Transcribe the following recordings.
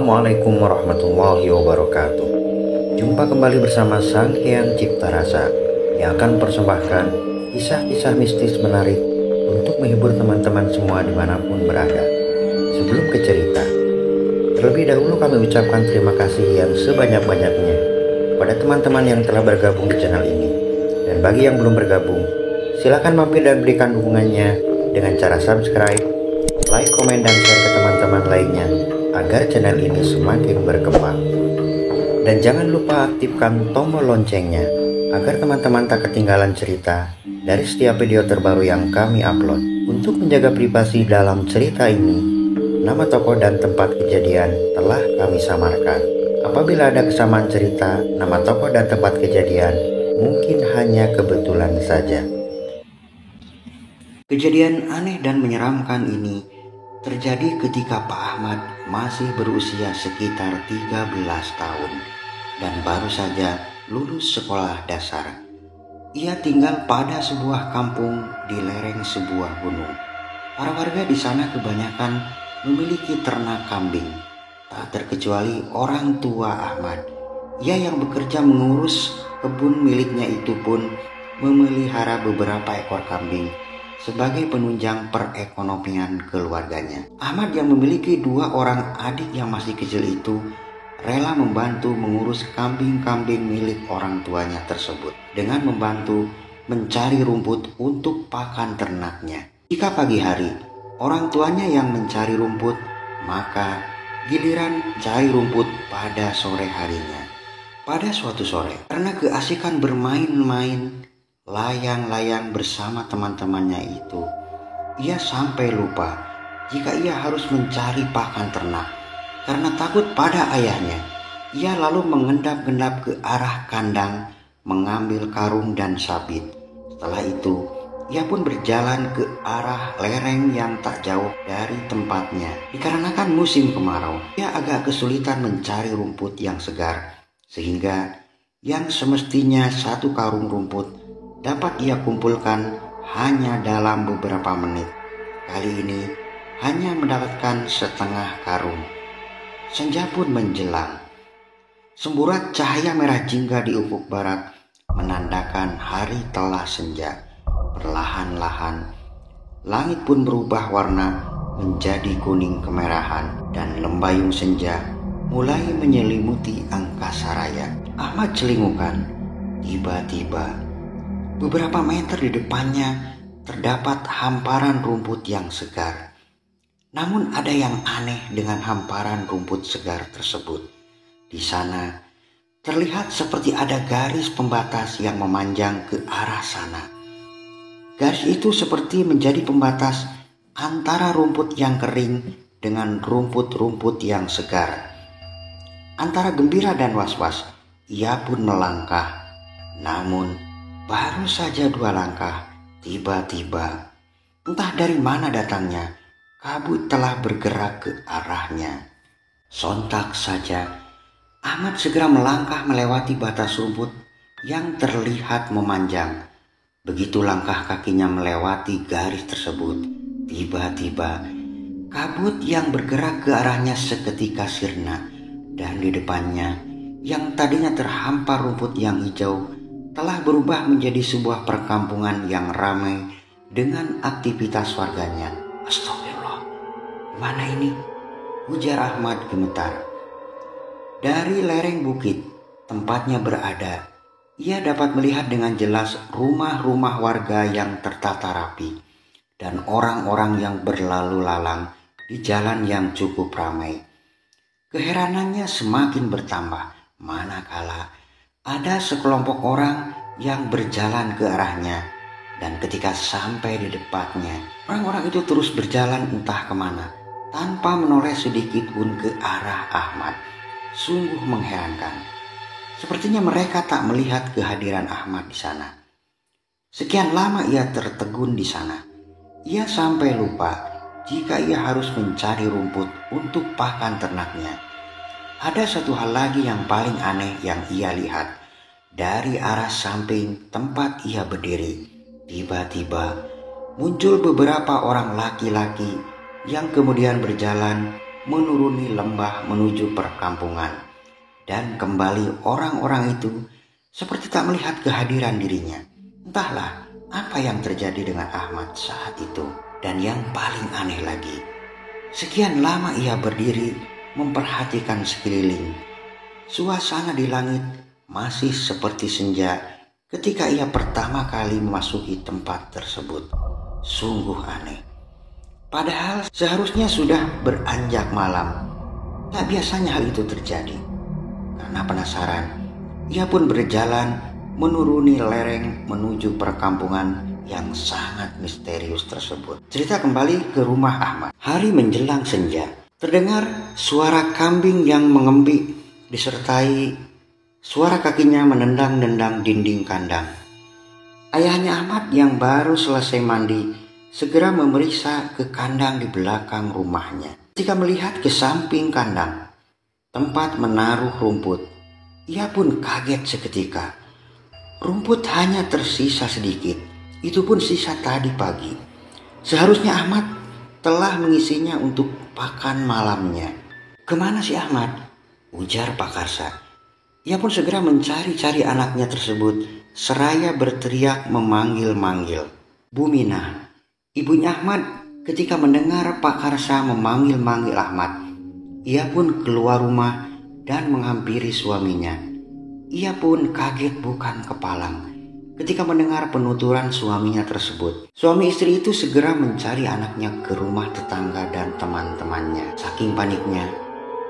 Assalamualaikum warahmatullahi wabarakatuh. Jumpa kembali bersama Sang Hyang Cipta Rasa yang akan persembahkan kisah-kisah mistis menarik untuk menghibur teman-teman semua dimanapun berada. Sebelum ke cerita, terlebih dahulu kami ucapkan terima kasih yang sebanyak-banyaknya kepada teman-teman yang telah bergabung di channel ini. Dan bagi yang belum bergabung, silakan mampir dan berikan dukungannya dengan cara subscribe, like, komen, dan share ke teman-teman lainnya agar channel ini semakin berkembang. Dan jangan lupa aktifkan tombol loncengnya agar teman-teman tak ketinggalan cerita dari setiap video terbaru yang kami upload. Untuk menjaga privasi dalam cerita ini, nama tokoh dan tempat kejadian telah kami samarkan. Apabila ada kesamaan cerita, nama tokoh dan tempat kejadian mungkin hanya kebetulan saja. Kejadian aneh dan menyeramkan ini terjadi ketika Pak Ahmad masih berusia sekitar 13 tahun dan baru saja lulus sekolah dasar. Ia tinggal pada sebuah kampung di lereng sebuah gunung. Para warga di sana kebanyakan memiliki ternak kambing, tak terkecuali orang tua Ahmad. Ia yang bekerja mengurus kebun miliknya itu pun memelihara beberapa ekor kambing sebagai penunjang perekonomian keluarganya. Ahmad yang memiliki 2 orang adik yang masih kecil itu rela membantu mengurus kambing-kambing milik orang tuanya tersebut dengan membantu mencari rumput untuk pakan ternaknya. Jika pagi hari orang tuanya yang mencari rumput, maka giliran cari rumput pada sore harinya. Pada suatu sore, karena keasikan bermain-main layang-layang bersama teman-temannya itu, ia sampai lupa jika ia harus mencari pakan ternak. Karena takut pada ayahnya, ia lalu mengendap-endap ke arah kandang mengambil karung dan sabit. Setelah itu, ia pun berjalan ke arah lereng yang tak jauh dari tempatnya. Dikarenakan musim kemarau, ia agak kesulitan mencari rumput yang segar, sehingga yang semestinya 1 karung rumput dapat ia kumpulkan hanya dalam beberapa menit. Kali ini hanya mendapatkan setengah karung. Senja pun menjelang. Semburat cahaya merah jingga di ufuk barat menandakan hari telah senja. Perlahan-lahan langit pun berubah warna menjadi kuning kemerahan dan lembayung senja mulai menyelimuti angkasa raya. Ahmad celingukan. Tiba-tiba beberapa meter di depannya terdapat hamparan rumput yang segar. Namun ada yang aneh dengan hamparan rumput segar tersebut. Di sana terlihat seperti ada garis pembatas yang memanjang ke arah sana. Garis itu seperti menjadi pembatas antara rumput yang kering dengan rumput-rumput yang segar. Antara gembira dan was-was, ia pun melangkah. Namun baru saja 2 langkah, tiba-tiba entah dari mana datangnya, kabut telah bergerak ke arahnya. Sontak saja Ahmad segera melangkah melewati batas rumput yang terlihat memanjang. Begitu langkah kakinya melewati garis tersebut, tiba-tiba kabut yang bergerak ke arahnya seketika sirna, dan di depannya yang tadinya terhampar rumput yang hijau telah berubah menjadi sebuah perkampungan yang ramai dengan aktivitas warganya. Astagfirullah, mana ini? Ujar Ahmad gemetar. Dari lereng bukit tempatnya berada, ia dapat melihat dengan jelas rumah-rumah warga yang tertata rapi dan orang-orang yang berlalu lalang di jalan yang cukup ramai. Keheranannya semakin bertambah manakala ada sekelompok orang yang berjalan ke arahnya, dan ketika sampai di depannya, orang-orang itu terus berjalan entah kemana, tanpa menoleh sedikit pun ke arah Ahmad. Sungguh mengherankan. Sepertinya mereka tak melihat kehadiran Ahmad di sana. Sekian lama ia tertegun di sana, ia sampai lupa jika ia harus mencari rumput untuk pakan ternaknya. Ada satu hal lagi yang paling aneh yang ia lihat. Dari arah samping tempat ia berdiri, tiba-tiba muncul beberapa orang laki-laki yang kemudian berjalan menuruni lembah menuju perkampungan. Dan kembali orang-orang itu seperti tak melihat kehadiran dirinya. Entahlah apa yang terjadi dengan Ahmad saat itu. Dan yang paling aneh lagi, sekian lama ia berdiri memperhatikan sekeliling. Suasana di langit masih seperti senja ketika ia pertama kali memasuki tempat tersebut. Sungguh aneh. Padahal seharusnya sudah beranjak malam. Tak biasanya hal itu terjadi. Karena penasaran, ia pun berjalan menuruni lereng menuju perkampungan yang sangat misterius tersebut. Cerita kembali ke rumah Ahmad. Hari menjelang senja, terdengar suara kambing yang mengembik disertai suara kakinya menendang-nendang dinding kandang. Ayahnya Ahmad yang baru selesai mandi segera memeriksa ke kandang di belakang rumahnya. Ketika melihat ke samping kandang, tempat menaruh rumput, ia pun kaget seketika. Rumput hanya tersisa sedikit. Itu pun sisa tadi pagi. Seharusnya Ahmad telah mengisinya untuk pakan malamnya. Kemana si Ahmad? Ujar Pak Karsa. Ia pun segera mencari-cari anaknya tersebut seraya berteriak memanggil-manggil. Bu Minah, ibunya Ahmad, ketika mendengar Pak Karsa memanggil-manggil Ahmad, ia pun keluar rumah dan menghampiri suaminya. Ia pun kaget bukan kepalang ketika mendengar penuturan suaminya tersebut. Suami istri itu segera mencari anaknya ke rumah tetangga dan teman-temannya. Saking paniknya,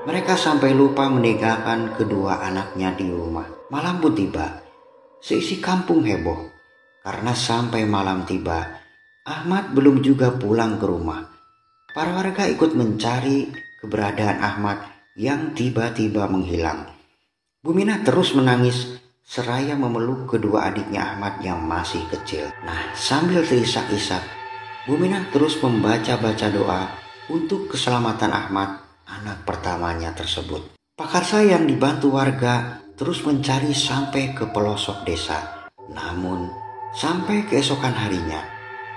mereka sampai lupa meninggalkan kedua anaknya di rumah. Malam pun tiba. Seisi kampung heboh. Karena sampai malam tiba, Ahmad belum juga pulang ke rumah. Para warga ikut mencari keberadaan Ahmad yang tiba-tiba menghilang. Bu Minah terus menangis seraya memeluk kedua adiknya Ahmad yang masih kecil. Nah, sambil terisak-isak, Bu Minah terus membaca-baca doa untuk keselamatan Ahmad, anak pertamanya tersebut. Pak Karsa yang dibantu warga terus mencari sampai ke pelosok desa. Namun, sampai keesokan harinya,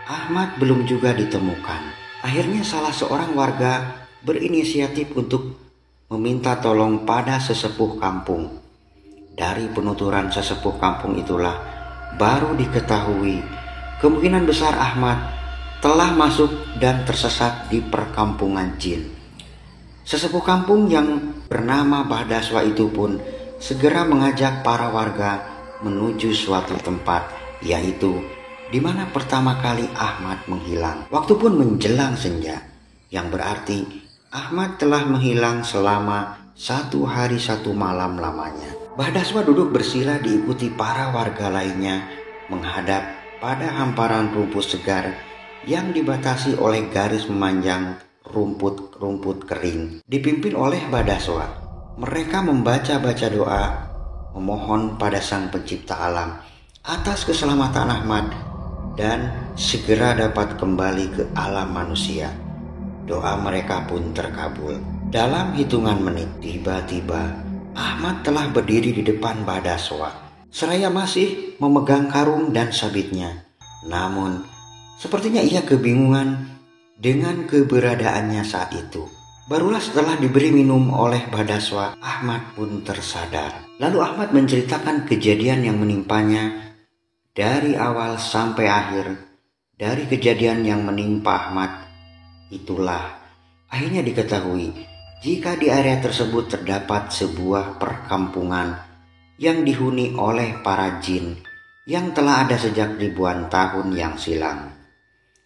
Ahmad belum juga ditemukan. Akhirnya salah seorang warga berinisiatif untuk meminta tolong pada sesepuh kampung. Dari penuturan sesepuh kampung itulah baru diketahui kemungkinan besar Ahmad telah masuk dan tersesat di perkampungan jin. Sesepuh kampung yang bernama Bahdaswa itu pun segera mengajak para warga menuju suatu tempat, yaitu di mana pertama kali Ahmad menghilang. Waktu pun menjelang senja, yang berarti Ahmad telah menghilang selama 1 hari 1 malam lamanya. Bahdaswa duduk bersila diikuti para warga lainnya menghadap pada hamparan rumput segar yang dibatasi oleh garis memanjang rumput-rumput kering. Dipimpin oleh Bahdaswa, mereka membaca-baca doa memohon pada Sang Pencipta alam atas keselamatan Ahmad dan segera dapat kembali ke alam manusia. Doa mereka pun terkabul. Dalam hitungan menit, tiba-tiba Ahmad telah berdiri di depan Bahdaswa, seraya masih memegang karung dan sabitnya. Namun, sepertinya ia kebingungan dengan keberadaannya saat itu. Barulah setelah diberi minum oleh Bahdaswa, Ahmad pun tersadar. Lalu Ahmad menceritakan kejadian yang menimpanya dari awal sampai akhir. Dari kejadian yang menimpa Ahmad, itulah akhirnya diketahui jika di area tersebut terdapat sebuah perkampungan yang dihuni oleh para jin yang telah ada sejak ribuan tahun yang silam.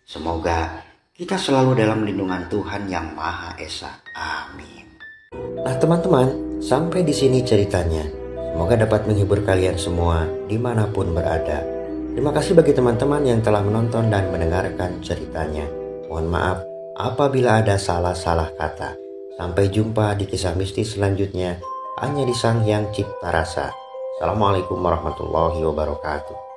Semoga kita selalu dalam lindungan Tuhan Yang Maha Esa. Amin. Nah teman-teman, sampai di sini ceritanya. Semoga dapat menghibur kalian semua dimanapun berada. Terima kasih bagi teman-teman yang telah menonton dan mendengarkan ceritanya. Mohon maaf apabila ada salah-salah kata. Sampai jumpa di kisah mistis selanjutnya hanya di Sang Hyang Cipta Rasa. Assalamualaikum warahmatullahi wabarakatuh.